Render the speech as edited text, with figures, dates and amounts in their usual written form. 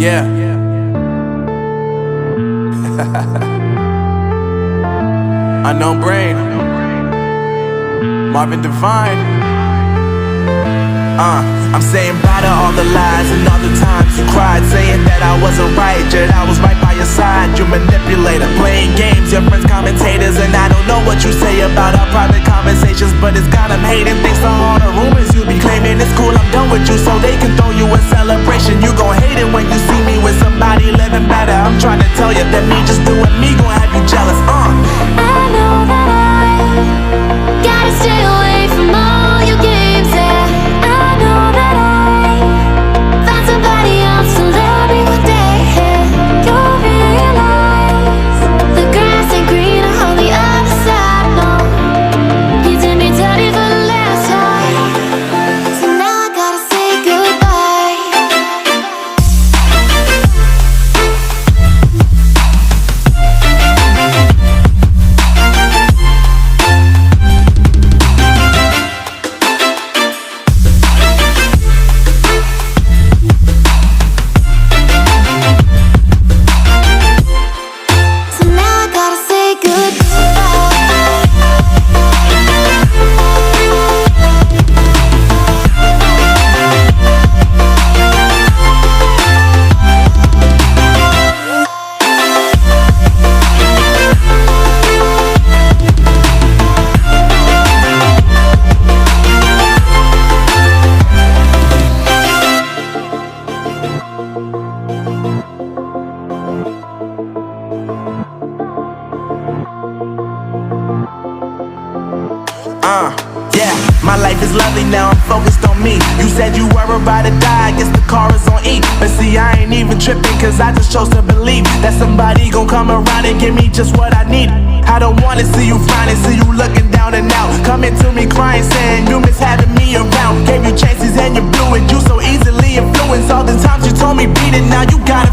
Yeah. Unknown Brain, Marvin Divine. I'm saying bye to all the lies and all the times you cried, saying that I wasn't right, yet I was right by your side. You manipulator, playing games, your friends commentators, and I don't know what you say about our private conversations, but it's got them hating. Thanks to all the rumors you be claiming. It's cool, I'm done with you, so they can throw you a celebration. You gon' hate it when you see me with somebody living better. I'm trying to tell you that me just doing me gon' have you jealous. I know that I gotta stay away from all your games, yeah. I know that I found somebody else to love me one day, yeah. You'll realize the grass ain't greener on the other side, no. You did me dirty for the last time, so now I gotta say goodbye. So now I gotta say goodbye. Yeah, my life is lovely now, I'm focused on me. You said you were about to die, I guess the car is on E. But see, I ain't even tripping, cause I just chose to believe that somebody gon' come around and give me just what I need. I don't wanna see you finding, see you looking down and out, coming to me crying, saying you miss having me around. Gave you chances and you blew it, you so easily influenced. All the times you told me beat it, now you got